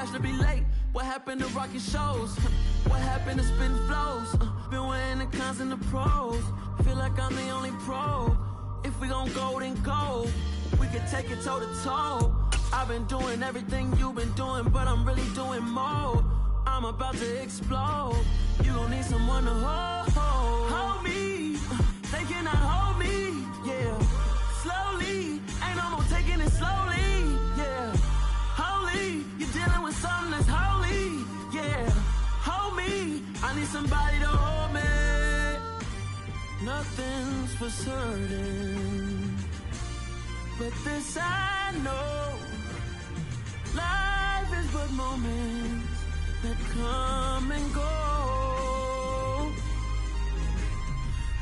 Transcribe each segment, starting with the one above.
flash to be late. What happened to rocking shows? What happened to spin flows? Been wearing the cons and the pros. Feel like I'm the only pro. If we gon' go, then go. We could take it toe to toe. I've been doing everything you've been doing, but I'm really doing more. I'm about to explode. You gon' need someone to hold me. They cannot hold me, yeah. Slowly, ain't no more taking it slowly, yeah. Holy, you're dealing with something that's holy, yeah. Hold me, I need somebody to hold me. Nothing's for certain, but this I know. Life is but moments that come and go.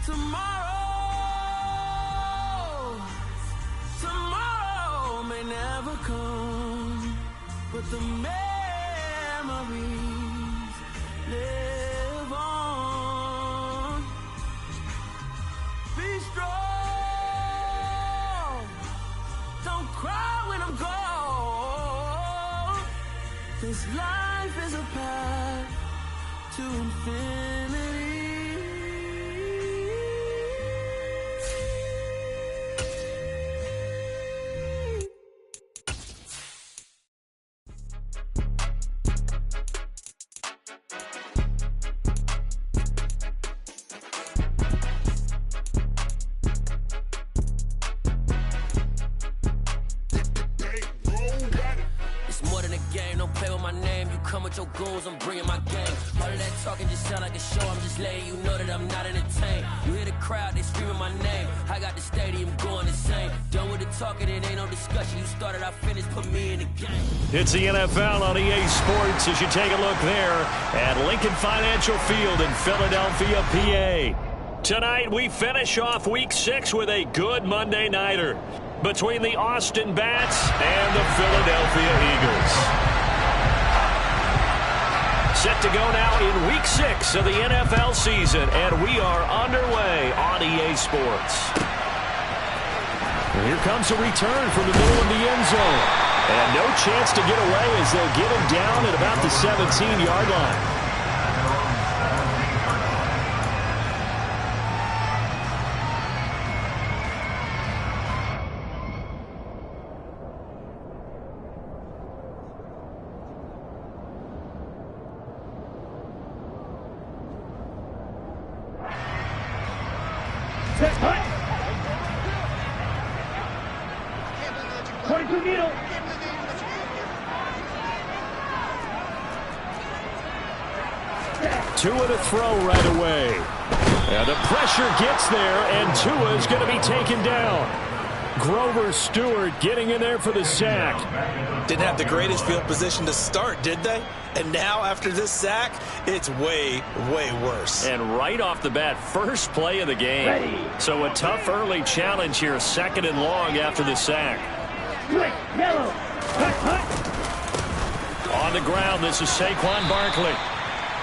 Tomorrow may never come, but the memories live on. Be strong, don't cry when I'm gone. This life is a path to infinity. Your goals, I'm bringing my game. All of that talking just sound like a show. I'm just letting you know that I'm not entertained. You hear the crowd, they screaming my name. I got the stadium going insane. Done with the talking, it ain't no discussion. You started, I finished, put me in the game. It's the NFL on EA Sports as you take a look there at Lincoln Financial Field in Philadelphia, PA. Tonight we finish off Week 6 with a good Monday nighter between the Austin Bats and the Philadelphia Eagles. Set to go now in Week 6 of the NFL season, and we are underway on EA Sports. And here comes a return from the middle of the end zone. And no chance to get away as they'll get him down at about the 17-yard line. Tua to throw right away. And the pressure gets there, and Tua's going to be taken down. Grover Stewart getting in there for the sack. Didn't have the greatest field position to start, did they? And now, after this sack, it's way, way worse. And right off the bat, first play of the game. Ready. So a tough early challenge here, 2nd and long after the sack. Quick, yellow. On the ground, this is Saquon Barkley.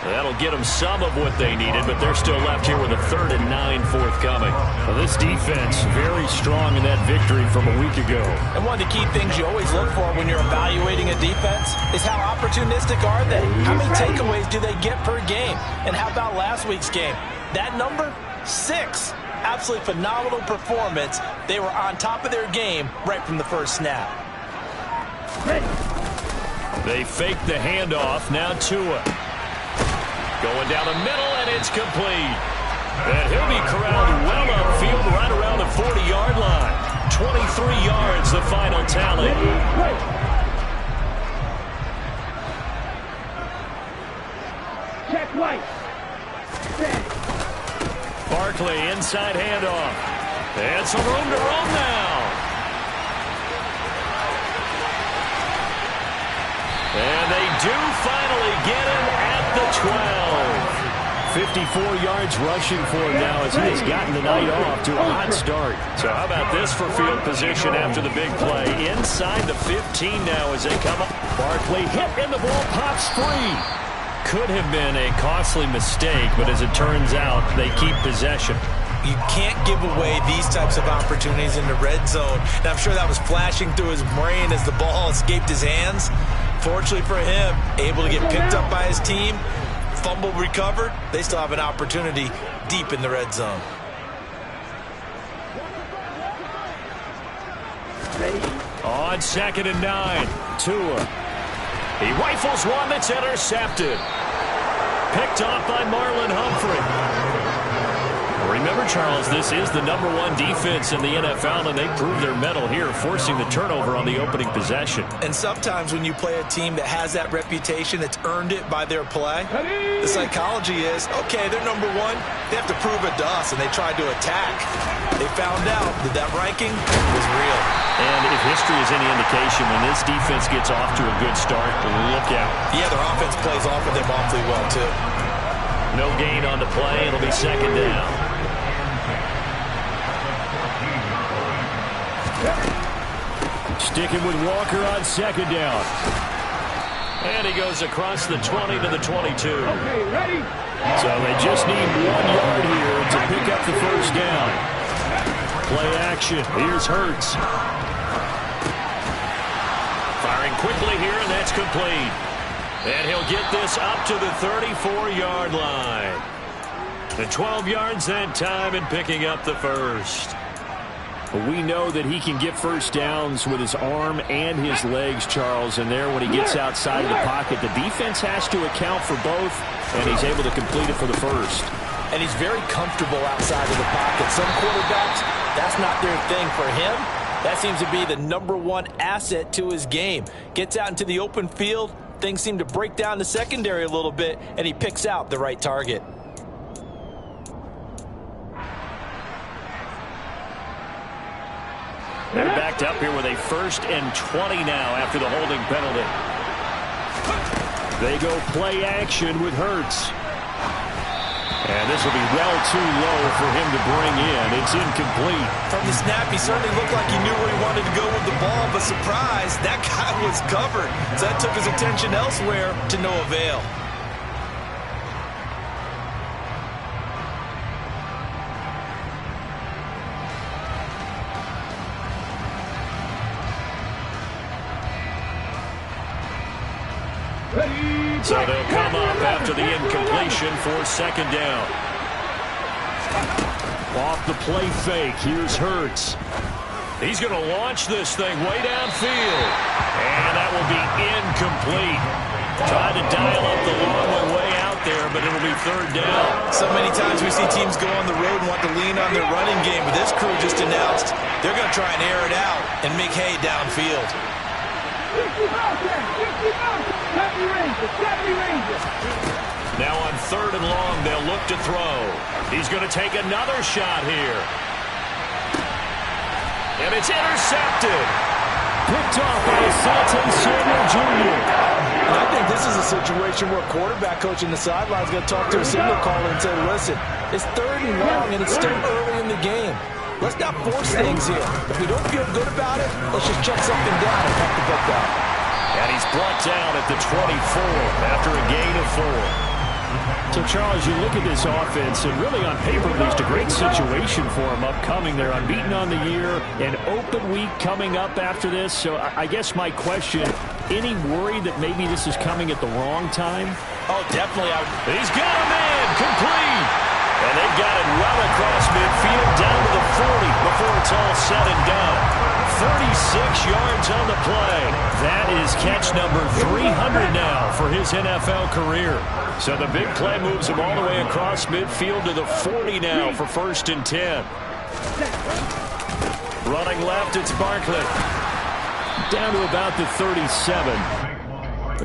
That'll get them some of what they needed, but they're still left here with a 3rd and 9 forthcoming. Well, this defense very strong in that victory from a week ago. And one of the key things you always look for when you're evaluating a defense is how opportunistic are they? How many takeaways do they get per game? And how about last week's game? That number, 6. Absolutely phenomenal performance. They were on top of their game right from the first snap. They fake the handoff. Now Tua. Going down the middle, and it's complete. And he'll be corralled well upfield right around the 40-yard line. 23 yards, the final tally. Check right. Barkley, inside handoff. And some room to roam now. And they do finally get him at the 12. 54 yards rushing for him now as he's gotten the night off to a hot start. So how about this for field position after the big play? Inside the 15 now as they come up. Barkley hit and the ball pops free. Could have been a costly mistake, but as it turns out, they keep possession. You can't give away these types of opportunities in the red zone. And I'm sure that was flashing through his brain as the ball escaped his hands. Unfortunately for him, able to get picked up by his team, fumble recovered. They still have an opportunity deep in the red zone. On 2nd and 9, Tua. He rifles one that's intercepted. Picked off by Marlon Humphrey. Remember, Charles, this is the #1 defense in the NFL, and they proved their mettle here, forcing the turnover on the opening possession. And sometimes when you play a team that has that reputation, that's earned it by their play, the psychology is, okay, they're #1. They have to prove it to us, and they tried to attack. They found out that that ranking was real. And if history is any indication, when this defense gets off to a good start, look out. Yeah, their offense plays off of them awfully well, too. No gain on the play. It'll be 2nd down. Sticking with Walker on 2nd down. And he goes across the 20 to the 22. Okay, ready? So they just need 1 yard here to pick up the 1st down. Play action. Here's Hurts. Firing quickly here, and that's complete. And he'll get this up to the 34-yard line. The 12 yards that time and picking up the 1st. We know that he can get 1st downs with his arm and his legs, Charles, and there when he gets outside of the pocket, the defense has to account for both, and he's able to complete it for the 1st. And he's very comfortable outside of the pocket. Some quarterbacks, that's not their thing. For him, that seems to be the #1 asset to his game. Gets out into the open field, things seem to break down the secondary a little bit, and he picks out the right target. They're backed up here with a 1st and 20 now after the holding penalty. They go play action with Hurts. And this will be well too low for him to bring in. It's incomplete. From the snap, he certainly looked like he knew where he wanted to go with the ball, but surprise, that guy was covered. So that took his attention elsewhere to no avail. So they'll come up after the incompletion for 2nd down. Off the play fake, here's Hurts. He's going to launch this thing way downfield. And that will be incomplete. Tried to dial up the long one way out there, but it'll be 3rd down. So many times we see teams go on the road and want to lean on their running game, but this crew just announced they're going to try and air it out and make hay downfield. 50 miles, Now on 3rd and long, they'll look to throw. He's going to take another shot here. And it's intercepted. Picked off by Asante Samuel Jr. And I think this is a situation where a quarterback coach in the sideline is going to talk to a signal caller and say, listen, it's 3rd and long and it's still early in the game. Let's not force things here. If we don't feel good about it, let's just check something down and cut the book out. And he's brought down at the 24 after a gain of 4. So, Charles, you look at this offense, and really on paper, at least a great situation for them upcoming. They're unbeaten on the year, an open week coming up after this. So I guess my question, any worry that maybe this is coming at the wrong time? Oh, definitely. He's got him in, complete. And they've got it well across midfield, down to the 40 before it's all said and done. 36 yards on the play. That is catch number 300 now for his NFL career. So the big play moves him all the way across midfield to the 40 now for 1st and 10. Running left, it's Barkley. Down to about the 37.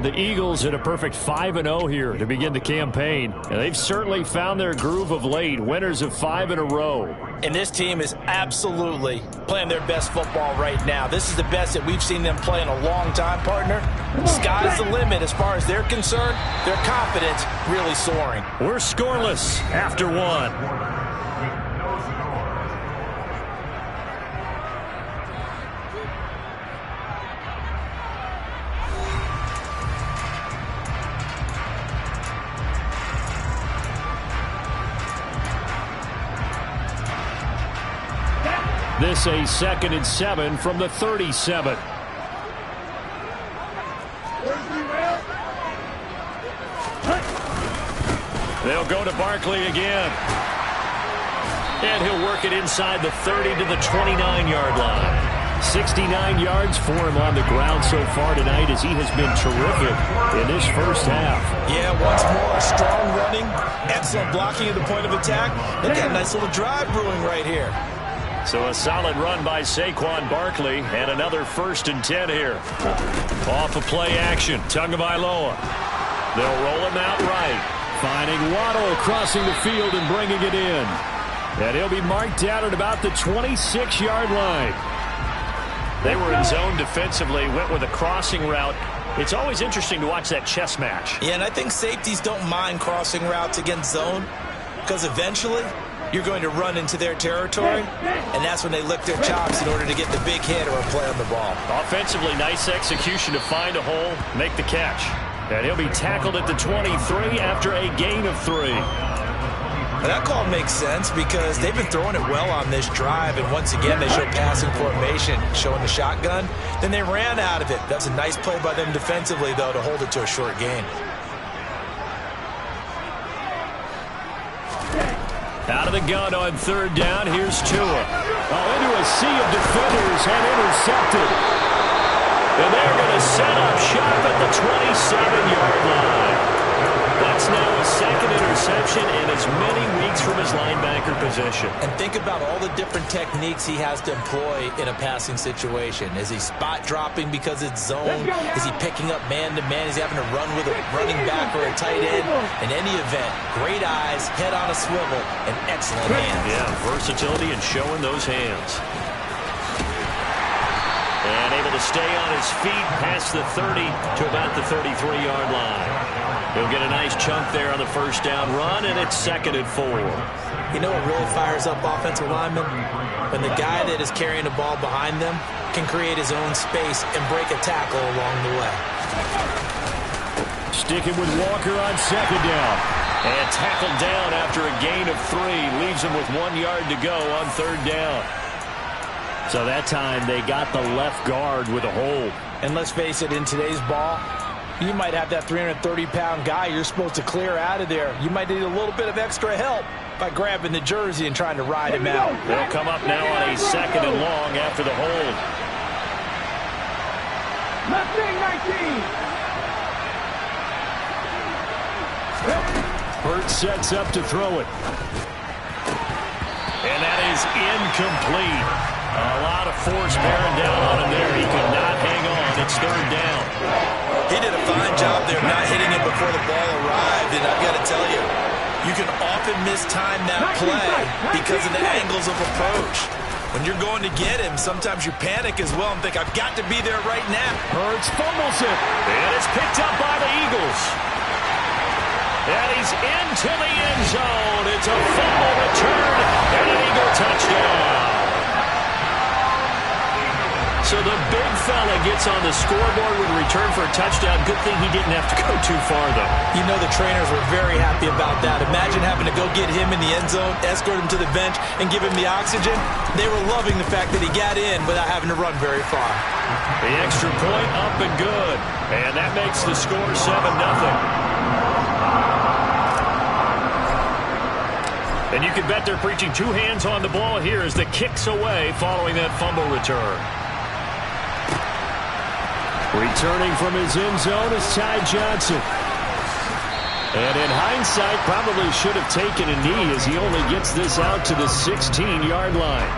The Eagles at a perfect 5-0 here to begin the campaign. And they've certainly found their groove of late. Winners of 5 in a row. And this team is absolutely playing their best football right now. This is the best that we've seen them play in a long time, partner. The sky's the limit as far as they're concerned. Their confidence really soaring. We're scoreless after 1. This a 2nd and 7 from the 37. They'll go to Barkley again. And he'll work it inside the 30 to the 29-yard line. 69 yards for him on the ground so far tonight as he has been terrific in this first half. Yeah, once more, strong running, excellent blocking at the point of attack. They've got a nice little drive brewing right here. So a solid run by Saquon Barkley and another 1st and 10 here. Off of play action, Tagovailoa. They'll roll him out right. Finding Waddle crossing the field and bringing it in. And he'll be marked down at about the 26-yard line. They were in zone defensively, went with a crossing route. It's always interesting to watch that chess match. Yeah, and I think safeties don't mind crossing routes against zone because eventually you're going to run into their territory, and that's when they lick their chops in order to get the big hit or a play on the ball. Offensively, nice execution to find a hole, make the catch. And he'll be tackled at the 23 after a gain of 3. Now that call makes sense because they've been throwing it well on this drive, and once again they show passing formation, showing the shotgun. Then they ran out of it. That's a nice play by them defensively, though, to hold it to a short gain. Out of the gun on 3rd down, here's Tua. Into a sea of defenders and intercepted. And they're going to set up shop at the 27-yard line. That's now a 2nd interception in as many weeks from his linebacker position. And think about all the different techniques he has to employ in a passing situation. Is he spot dropping because it's zone? Is he picking up man-to-man? Is he having to run with a running back or a tight end? In any event, great eyes, head on a swivel, and excellent hands. Yeah, versatility and showing those hands. And able to stay on his feet past the 30 to about the 33-yard line. He'll get a nice chunk there on the 1st down run, and it's 2nd and 4. You know what really fires up offensive linemen? When the guy that is carrying the ball behind them can create his own space and break a tackle along the way. Sticking with Walker on 2nd down. And tackled down after a gain of 3. Leaves him with 1 yard to go on 3rd down. So that time they got the left guard with a hold. And let's face it, in today's ball, you might have that 330-pound guy you're supposed to clear out of there. You might need a little bit of extra help by grabbing the jersey and trying to ride him out. They'll come up now on a 2nd and long after the hold. Left wing 19. Hurts sets up to throw it. And that is incomplete. A lot of force bearing down on him there. He could not hang on. It's 3rd down. He did a fine job there not hitting it before the ball arrived. And I've got to tell you, you can often mistime that play because of the angles of approach. When you're going to get him, sometimes you panic as well and think, I've got to be there right now. Hurts fumbles it. And it's picked up by the Eagles. And he's into the end zone. It's a fumble return and an Eagle touchdown. So the big fella gets on the scoreboard with a return for a touchdown. Good thing he didn't have to go too far, though. You know the trainers were very happy about that. Imagine having to go get him in the end zone, escort him to the bench, and give him the oxygen. They were loving the fact that he got in without having to run very far. The extra point up and good. And that makes the score 7-0. And you can bet they're preaching 2 hands on the ball here as the kick's away following that fumble return. Returning from his end zone is Ty Johnson. And in hindsight, probably should have taken a knee as he only gets this out to the 16-yard line.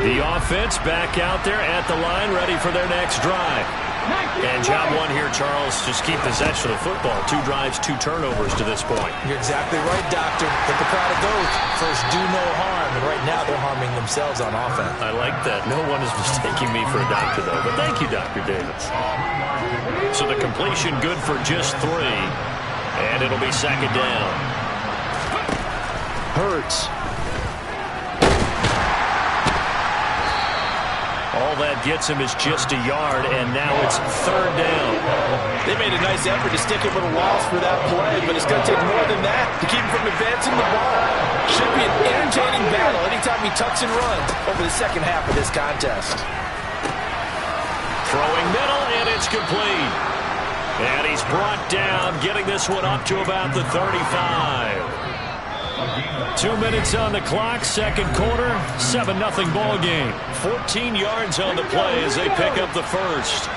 The offense back out there at the line, ready for their next drive. And job one here, Charles, just keep possession of the football. 2 drives, 2 turnovers to this point. You're exactly right, Doctor. Hippocratic oath. First, do no harm. And right now, they're harming themselves on offense. I like that. No one is mistaking me for a doctor, though. But thank you, Dr. Davis. So the completion good for just 3. And it'll be 2nd down. Hurts. All that gets him is just a yard, and now it's 3rd down. They made a nice effort to stick him with a loss for that play, but it's going to take more than that to keep him from advancing the ball. Should be an entertaining battle anytime he tucks and runs over the second half of this contest. Throwing middle, and it's complete. And he's brought down, getting this one up to about the 35. 2 minutes on the clock, second quarter, 7-0 ball game. 14 yards on the play as they pick up the first.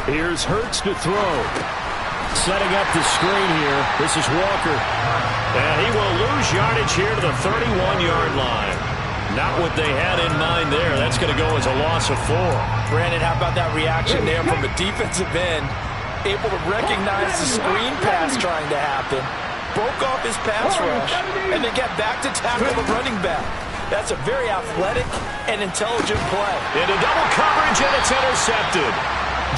Here's Hurts to throw. Setting up the screen here. This is Walker. And he will lose yardage here to the 31-yard line. Not what they had in mind there. That's going to go as a loss of 4. Brandon, how about that reaction there from a defensive end? Able to recognize the screen pass trying to happen. Broke off his pass rush, and then got back to tackle the running back. That's a very athletic and intelligent play. Into double coverage, and it's intercepted.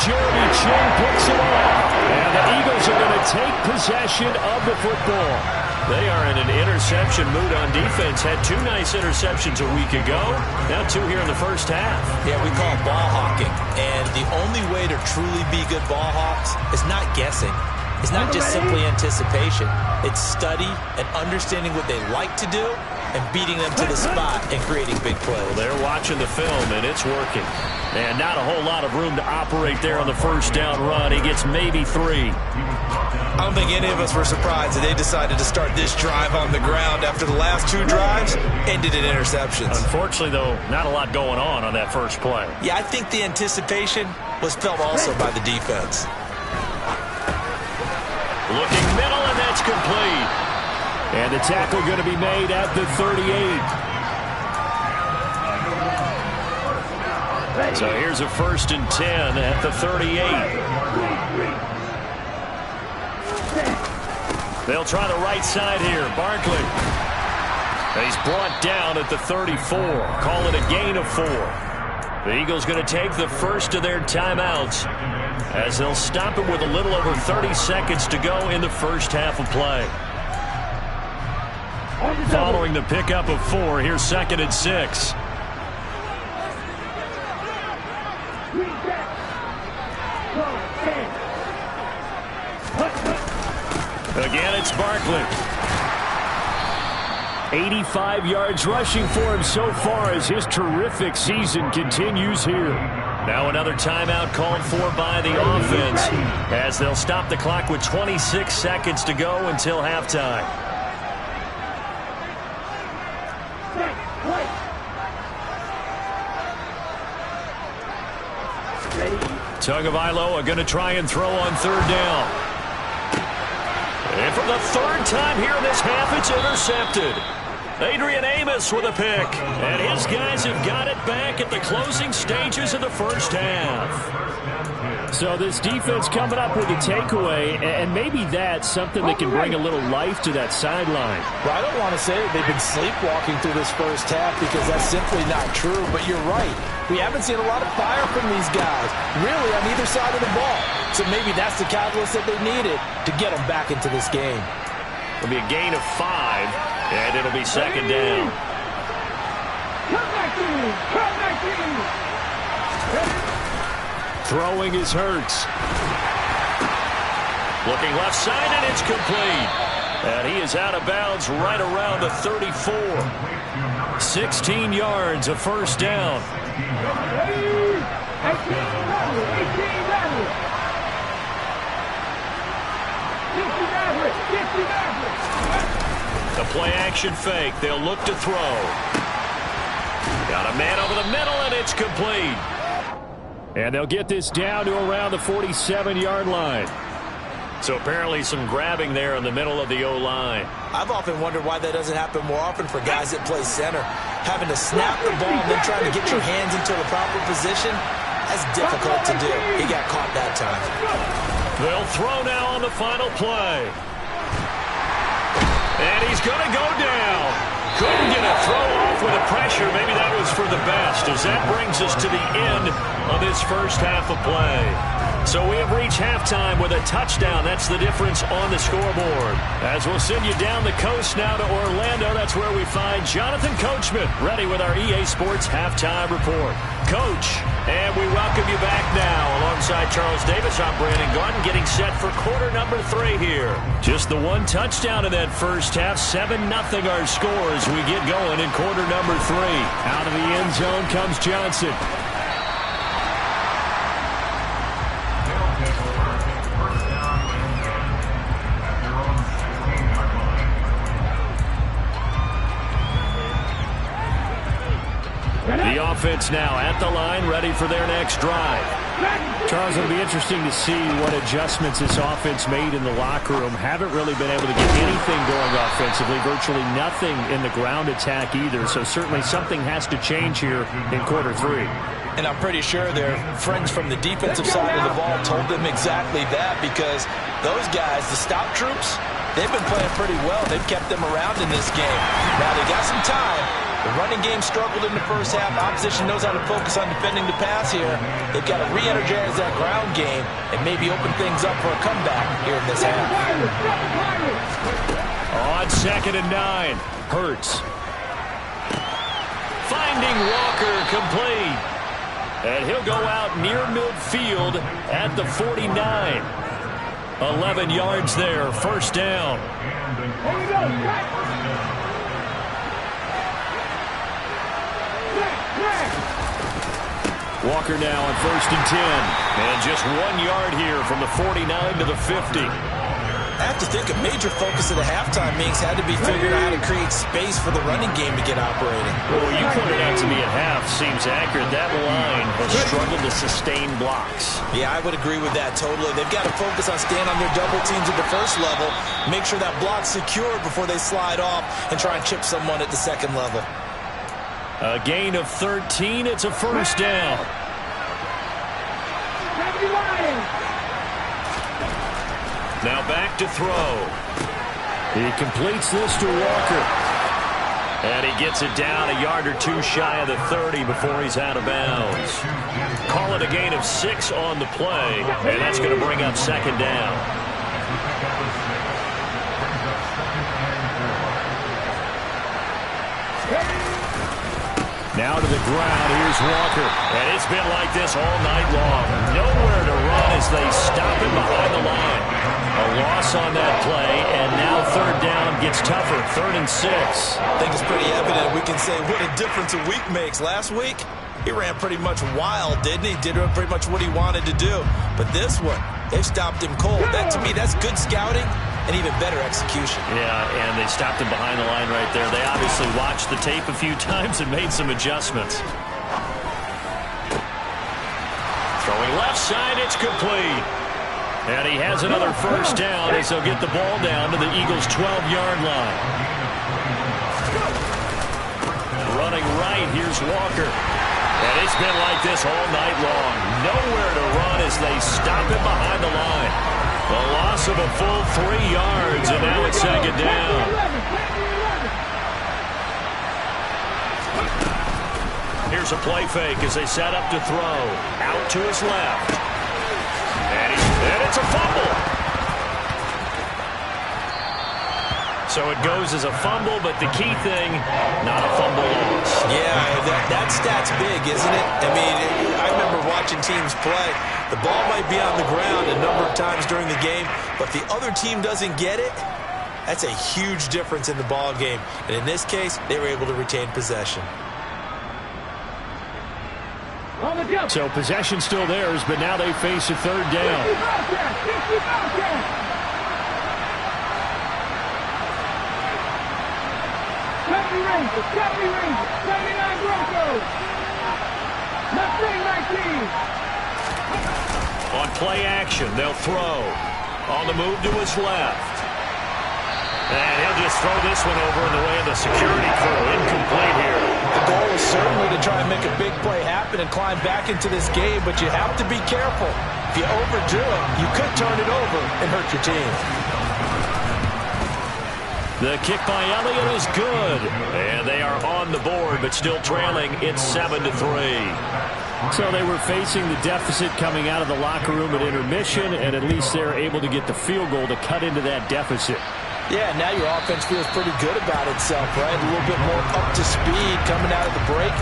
Jeremy Chinn picks it off. And the Eagles are going to take possession of the football. They are in an interception mood on defense. Had 2 nice interceptions a week ago. Now 2 here in the first half. Yeah, we call it ball hawking. And the only way to truly be good ball hawks is not guessing. It's not just simply anticipation. It's study and understanding what they like to do and beating them to the spot and creating big plays. Well, they're watching the film, and it's working. And not a whole lot of room to operate there on the first down run. He gets maybe 3. I don't think any of us were surprised that they decided to start this drive on the ground after the last 2 drives ended in interceptions. Unfortunately, though, not a lot going on that first play. Yeah, I think the anticipation was felt also by the defense. Looking middle, and that's complete. And the tackle going to be made at the 38. So here's a 1st and 10 at the 38. They'll try the right side here. Barkley. He's brought down at the 34. Call it a gain of 4. The Eagles going to take the first of their timeouts as they'll stop it with a little over 30 seconds to go in the first half of play. Following the pickup of 4, here's 2nd and 6. Again, it's Barkley. 85 yards rushing for him so far as his terrific season continues here. Now another timeout called for by the offense as they'll stop the clock with 26 seconds to go until halftime. Tagovailoa going to try and throw on 3rd down. And for the 3rd time here in this half, it's intercepted. Adrian Amos with a pick. And his guys have got it back at the closing stages of the first half. So this defense coming up with a takeaway, and maybe that's something that can bring a little life to that sideline. Well, I don't want to say that they've been sleepwalking through this first half because that's simply not true, but you're right. We haven't seen a lot of fire from these guys, really, on either side of the ball. So maybe that's the catalyst that they needed to get them back into this game. It'll be a gain of 5, and it'll be 2nd down. Come back to me! Come back to me! Throwing is Hurts. Looking left side, and it's complete. And he is out of bounds right around the 34. 16 yards, a first down. The play action fake. They'll look to throw. Got a man over the middle, and it's complete. And they'll get this down to around the 47-yard line. So apparently some grabbing there in the middle of the O-line. I've often wondered why that doesn't happen more often for guys that play center. Having to snap the ball and then trying to get your hands into the proper position, that's difficult to do. He got caught that time. They'll throw now on the final play. And he's going to go down. Couldn't get a throw off with the pressure. Maybe that was for the best, as that brings us to the end of this first half of play. So we have reached halftime with a touchdown. That's the difference on the scoreboard. As we'll send you down the coast now to Orlando, that's where we find Jonathan Coachman, ready with our EA Sports Halftime Report. Coach, and we welcome you back now. Alongside Charles Davis, I'm Brandon Gaudin, getting set for quarter number 3 here. Just the one touchdown in that first half, 7-0 our score as we get going in quarter number 3. Out of the end zone comes Johnson. The offense now at the line, ready for their next drive. Charles, it'll be interesting to see what adjustments this offense made in the locker room. Haven't really been able to get anything going offensively, virtually nothing in the ground attack either. So certainly something has to change here in quarter 3. And I'm pretty sure their friends from the defensive side of the ball told them exactly that, because those guys, the stop troops, they've been playing pretty well. They've kept them around in this game. Now they got some time. The running game struggled in the first half. Opposition knows how to focus on defending the pass here. They've got to re-energize that ground game and maybe open things up for a comeback here in this half. On 2nd and 9, Hurts. Finding Walker, complete. And he'll go out near midfield at the 49. 11 yards there, first down. There you go. Walker now on 1st and 10. And just 1 yard here from the 49 to the 50. I have to think a major focus of the halftime meetings had to be figuring out how to create space for the running game to get operating. Well, you pointed out to me at half seems accurate. That line has struggled to sustain blocks. Yeah, I would agree with that totally. They've got to focus on staying on their double teams at the first level, make sure that block's secured before they slide off and try and chip someone at the second level. A gain of 13. It's a first down. Now back to throw. He completes this to Walker. And he gets it down a yard or two shy of the 30 before he's out of bounds. Call it a gain of 6 on the play, and that's going to bring up 2nd down. Now to the ground, here's Walker. And it's been like this all night long. Nowhere to run as they stop him behind the line. A loss on that play, and now 3rd down gets tougher, 3rd and 6. I think it's pretty evident. We can say what a difference a week makes. Last week, he ran pretty much wild, didn't he? Did pretty much what he wanted to do. But this one, they've stopped him cold. That, to me, that's good scouting and even better execution. Yeah, and they stopped him behind the line right there. They obviously watched the tape a few times and made some adjustments. Throwing left side, it's complete. And he has another first down as he'll get the ball down to the Eagles' 12-yard line. Running right, here's Walker. And it's been like this all night long. Nowhere to run as they stop him behind the line. A loss of a full 3 yards, and now it's 2nd down. Here's a play fake as they set up to throw. Out to his left. And it's a fumble. So it goes as a fumble, but the key thing, not a fumble loss. Yeah, that stat's big, isn't it? I mean, I remember watching teams play. The ball might be on the ground a number of times during the game, but if the other team doesn't get it, that's a huge difference in the ball game. And in this case, they were able to retain possession. So possession still theirs, but now they face a 3rd down. Company Rangers, 79 Broncos. On play action, they'll throw. On the move to his left. And he'll just throw this one over in the way of the security crew. Incomplete here. The goal is certainly to try and make a big play happen and climb back into this game, but you have to be careful. If you overdo it, you could turn it over and hurt your team. The kick by Elliott is good. And they are on the board, but still trailing. It's 7-3. So they were facing the deficit coming out of the locker room at intermission, and at least they're able to get the field goal to cut into that deficit. Yeah, now your offense feels pretty good about itself, right? A little bit more up to speed coming out of the break.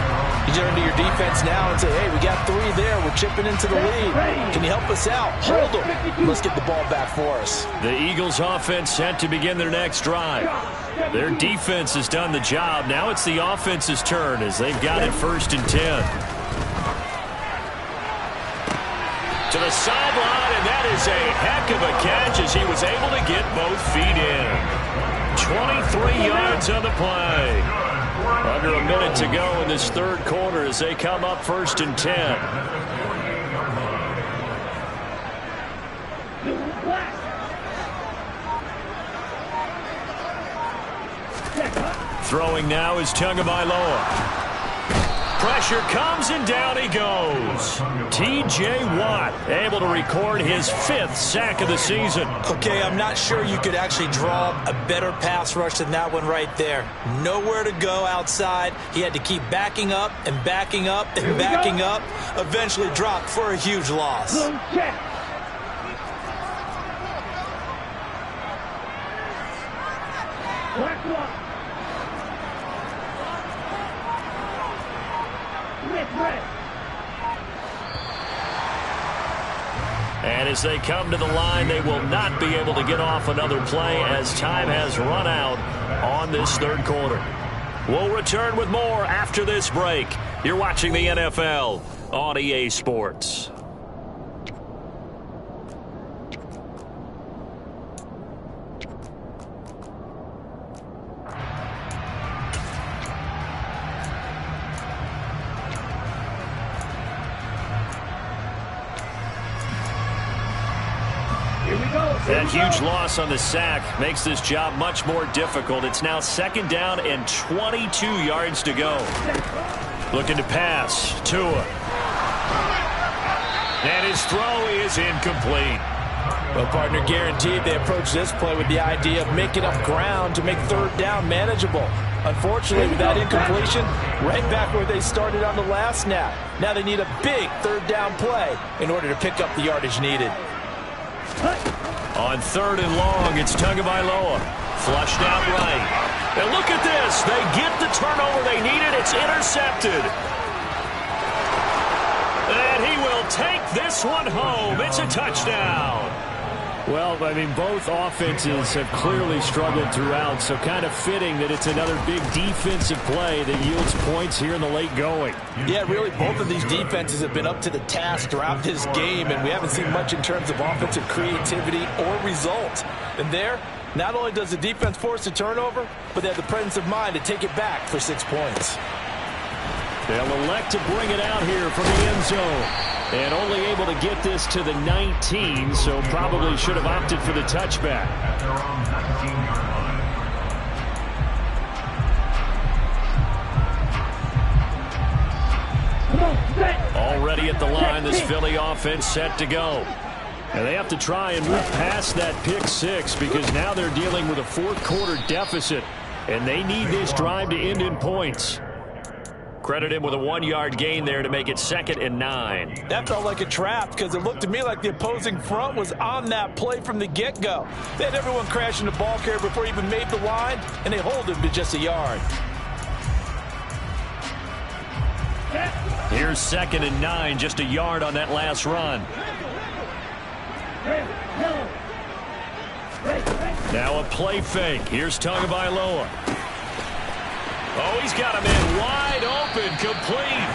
You turn to your defense now and say, hey, we got 3 there. We're chipping into the lead. Can you help us out? Hold them. Let's get the ball back for us. The Eagles offense set to begin their next drive. Their defense has done the job. Now it's the offense's turn as they've got it 1st and 10. To the sideline, and that is a heck of a catch as he was able to get both feet in. 23 yards on the play. Under a minute to go in this third quarter as they come up 1st and 10. Throwing now is Tagovailoa. Pressure comes and down he goes. T.J. Watt able to record his 5th sack of the season. Okay, I'm not sure you could actually draw a better pass rush than that one right there. Nowhere to go outside. He had to keep backing up and backing up and backing up. Eventually dropped for a huge loss. And as they come to the line, they will not be able to get off another play as time has run out on this third quarter. We'll return with more after this break. You're watching the NFL on EA Sports. That huge loss on the sack makes this job much more difficult. It's now 2nd down and 22 yards to go. Looking to pass. Tua. And his throw is incomplete. Well, partner, guaranteed they approach this play with the idea of making up ground to make 3rd down manageable. Unfortunately, with that incompletion, right back where they started on the last snap. Now they need a big 3rd down play in order to pick up the yardage needed. On 3rd and long, it's Tagovailoa. Flushed out right. And look at this. They get the turnover they needed. It's intercepted. And he will take this one home. It's a touchdown. Well, I mean, both offenses have clearly struggled throughout, so kind of fitting that it's another big defensive play that yields points here in the late going. Yeah, really, both of these defenses have been up to the task throughout this game, and we haven't seen much in terms of offensive creativity or results. And there, not only does the defense force a turnover, but they have the presence of mind to take it back for 6 points. They'll elect to bring it out here from the end zone. And only able to get this to the 19, so probably should have opted for the touchback. Already at the line, this Philly offense set to go. And they have to try and move past that pick 6 because now they're dealing with a 4th quarter deficit. And they need this drive to end in points. Credit him with a 1-yard gain there to make it 2nd and 9. That felt like a trap because it looked to me like the opposing front was on that play from the get-go. They had everyone crashing the ball carrier before he even made the line, and they hold him to just a yard. Here's 2nd and 9, just a yard on that last run. Now a play fake. Here's Tagovailoa. Oh, he's got him in wide open, complete.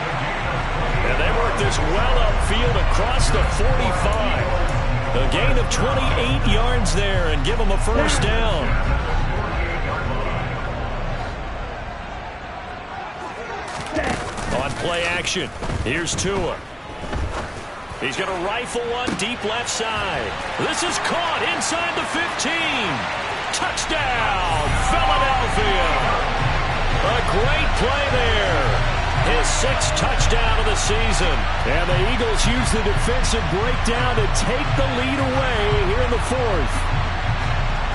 And they work this well upfield across the 45. A gain of 28 yards there and give him a 1st down. On play action, here's Tua. He's going to rifle one deep left side. This is caught inside the 15. Touchdown, Philadelphia. A great play there. His 6th touchdown of the season. And the Eagles use the defensive breakdown to take the lead away here in the 4th.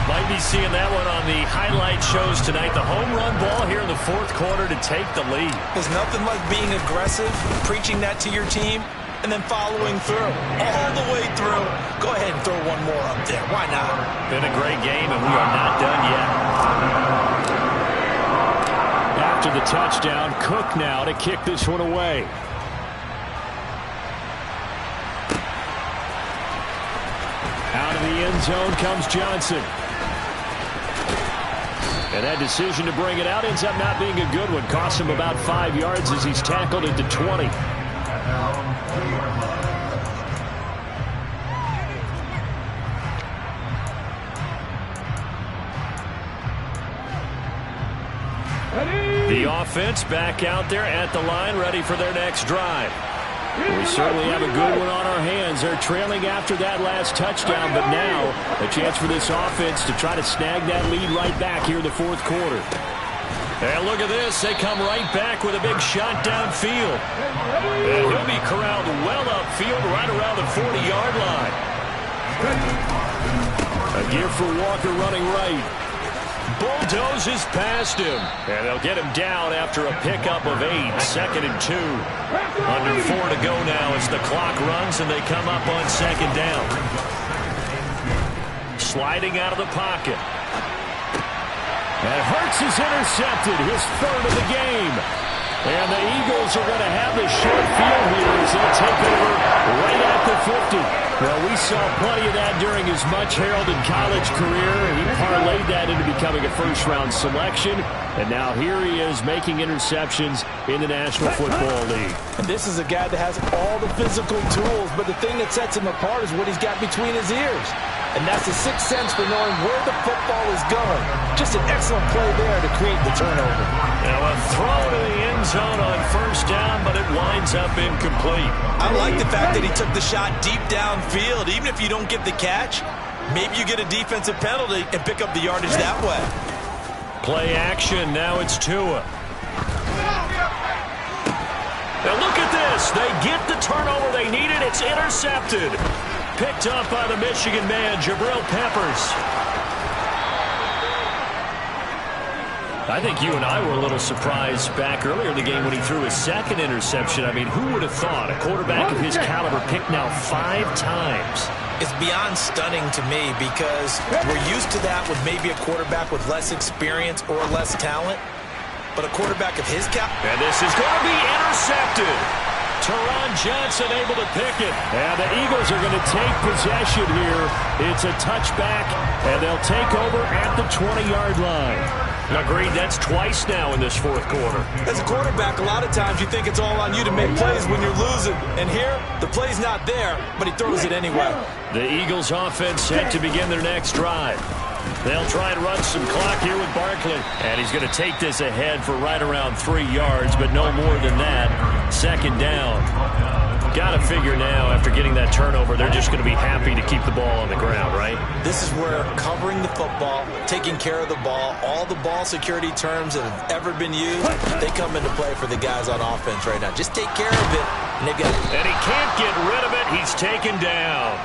Might be seeing that one on the highlight shows tonight. The home run ball here in the 4th quarter to take the lead. There's nothing like being aggressive, preaching that to your team, and then following through. All the way through. Go ahead and throw one more up there. Why not? Been a great game, and we are not done yet. After the touchdown, Cook now to kick this one away. Out of the end zone comes Johnson. And that decision to bring it out ends up not being a good one. Costs him about 5 yards as he's tackled at the 20. The offense back out there at the line, ready for their next drive. We certainly have a good one on our hands. They're trailing after that last touchdown, but now a chance for this offense to try to snag that lead right back here in the fourth quarter. And look at this. They come right back with a big shot downfield. And he'll be corralled well upfield right around the 40-yard line. A give for Walker running right. Bulldozes past him. And they'll get him down after a pickup of 8. 2nd and 2. Under 4 to go now as the clock runs and they come up on 2nd down. Sliding out of the pocket. And Hurts is intercepted, his 3rd of the game. And the Eagles are going to have the short field here as they'll take over right at the 50. Well, we saw plenty of that during his much-heralded college career. He parlayed that into becoming a first-round selection. And now here he is making interceptions in the National Football League. And this is a guy that has all the physical tools, but the thing that sets him apart is what he's got between his ears. And that's the sixth sense for knowing where the football is going. Just an excellent play there to create the turnover. Now a throw to the end zone on 1st down, but it winds up incomplete. I like the fact that he took the shot deep downfield. Even if you don't get the catch, maybe you get a defensive penalty and pick up the yardage that way. Play action. Now it's Tua. Now look at this. They get the turnover they needed. It's intercepted. Picked up by the Michigan man, Jabril Peppers. I think you and I were a little surprised back earlier in the game when he threw his 2nd interception. I mean, who would have thought a quarterback of his caliber picked now 5 times? It's beyond stunning to me because we're used to that with maybe a quarterback with less experience or less talent. But a quarterback of his caliber. And this is going to be intercepted. Teron Johnson able to pick it. And the Eagles are going to take possession here. It's a touchback, and they'll take over at the 20-yard line. Agreed, that's twice now in this fourth quarter. As a quarterback, a lot of times you think it's all on you to make plays when you're losing. And here, the play's not there, but he throws it anyway. The Eagles offense set to begin their next drive. They'll try and run some clock here with Barkley. And he's going to take this ahead for right around 3 yards, but no more than that. 2nd down. Got to figure now, after getting that turnover, they're just going to be happy to keep the ball on the ground, right? This is where covering the football, taking care of the ball, all the ball security terms that have ever been used, they come into play for the guys on offense right now. Just take care of it, and they've got it. And he can't get rid of it. He's taken down.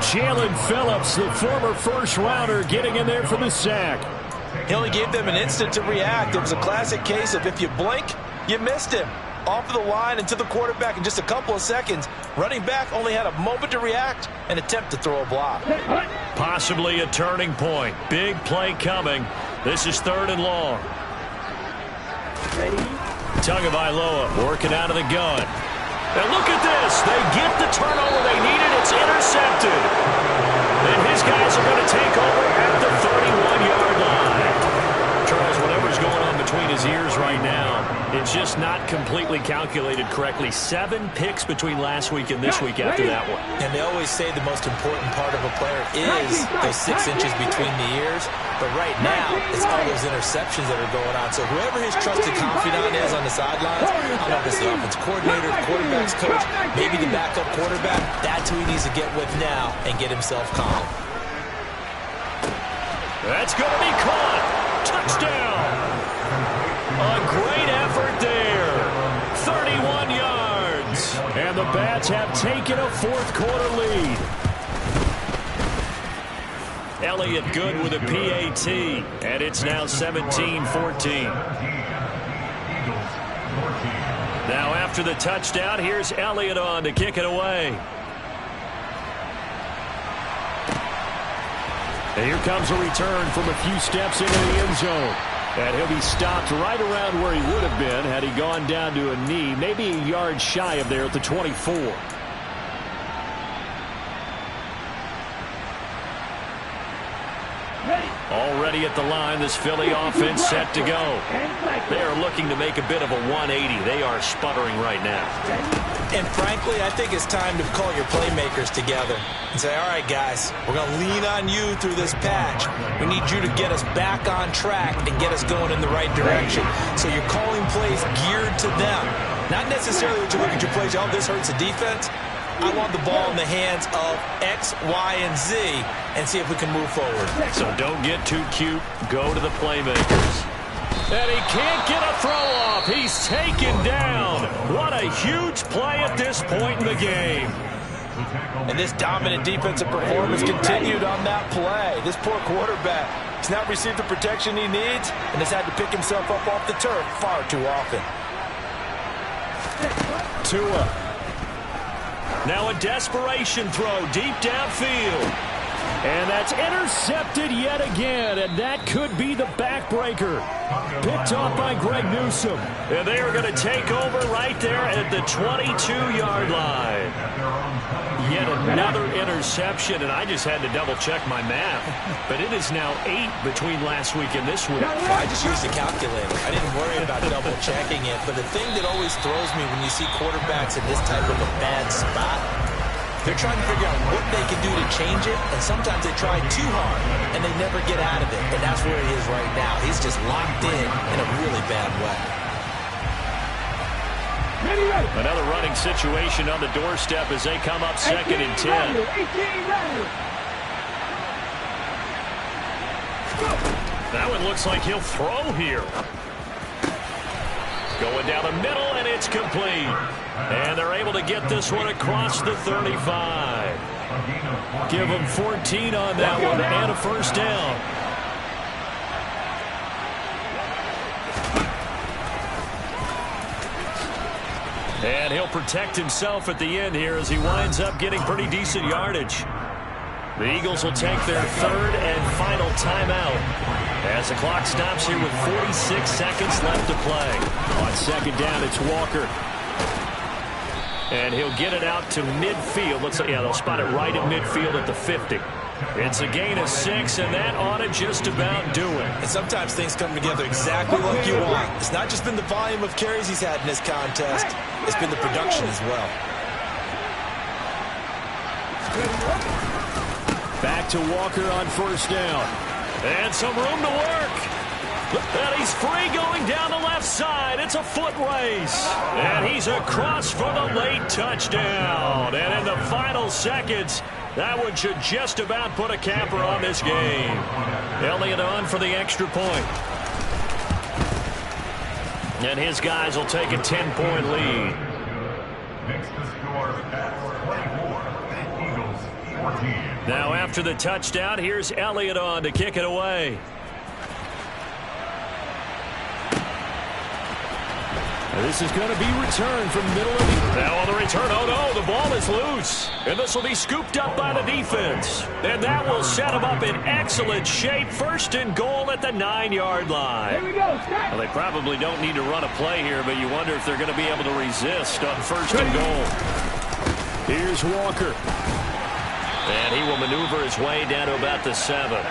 Jalen Phillips, the former first-rounder, getting in there for the sack. He only gave them an instant to react. It was a classic case of if you blink, you missed him. Off of the line and to the quarterback in just a couple of seconds. Running back only had a moment to react and attempt to throw a block. Possibly a turning point. Big play coming. This is 3rd and long. Tagovailoa working out of the gun. And look at this. They get the turnover they needed. It's intercepted. And his guys are going to take over at the 31-yard line. Charles, whatever's going on between his ears right now, it's just not completely calculated correctly. 7 picks between last week and this week after that one. And they always say the most important part of a player is those 6 inches between the ears. But right now, it's all those interceptions that are going on. So whoever his trusted confidant is on the sidelines, I don't know if it's the offense coordinator, the quarterback's coach, maybe the backup quarterback, that's who he needs to get with now and get himself calm. That's going to be caught. Touchdown. A great effort there. 31 yards. And the Bats have taken a fourth quarter lead. Elliott good with a PAT. And it's now 17-14. Now after the touchdown, here's Elliott on to kick it away. And here comes a return from a few steps into the end zone. And he'll be stopped right around where he would have been had he gone down to a knee, maybe a yard shy of there at the 24. Already at the line, this Philly offense set to go. They are looking to make a bit of a 180. They are sputtering right now. And frankly, I think it's time to call your playmakers together and say, all right, guys, we're going to lean on you through this patch. We need you to get us back on track and get us going in the right direction. So you're calling plays geared to them. Not necessarily that you look at your plays, oh, this hurts the defense. I want the ball in the hands of X, Y, and Z and see if we can move forward. So don't get too cute. Go to the playmakers. And he can't get a throw off. He's taken down. What a huge play at this point in the game. And this dominant defensive performance continued on that play. This poor quarterback has not received the protection he needs and has had to pick himself up off the turf far too often. Tua. Now a desperation throw deep downfield. And that's intercepted yet again, and that could be the backbreaker. Picked off by Greg Newsome. And they are going to take over right there at the 22-yard line. Yet another interception, and I just had to double-check my math. But it is now 8 between last week and this week. I just used a calculator. I didn't worry about double-checking it. But the thing that always throws me when you see quarterbacks in this type of a bad spot, they're trying to figure out what they can do to change it, and sometimes they try too hard, and they never get out of it. And that's where he is right now. He's just locked in a really bad way. Another running situation on the doorstep as they come up 2nd and 10. That one looks like he'll throw here. Going down the middle, and it's complete. And they're able to get this one across the 35. Give them 14 on that one and a first down. And he'll protect himself at the end here as he winds up getting pretty decent yardage. The Eagles will take their 3rd and final timeout as the clock stops here with 46 seconds left to play. On 2nd down, it's Walker. And he'll get it out to midfield. Looks like, yeah, they'll spot it right at midfield at the 50. It's a gain of 6, and that ought to just about do it. And sometimes things come together exactly like you want. It's not just been the volume of carries he's had in this contest. It's been the production as well. Back to Walker on 1st down. And some room to work. And he's free going down the left side. It's a foot race. And he's across for the late touchdown. And in the final seconds, that one should just about put a capper on this game. Elliott on for the extra point. And his guys will take a 10-point lead. Next to score at 24, the Eagles 14. Now after the touchdown, here's Elliott on to kick it away. This is going to be returned from the middle of the... Now on the return, oh no, the ball is loose. And this will be scooped up by the defense. And that will set them up in excellent shape. 1st and goal at the 9-yard line. Here we go, Well, they probably don't need to run a play here, but you wonder if they're going to be able to resist on 1st and goal. Here's Walker. And he will maneuver his way down to about the 7.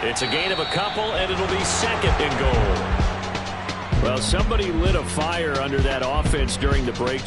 It's a gain of a couple, and it'll be 2nd and goal. Well, somebody lit a fire under that offense during the break.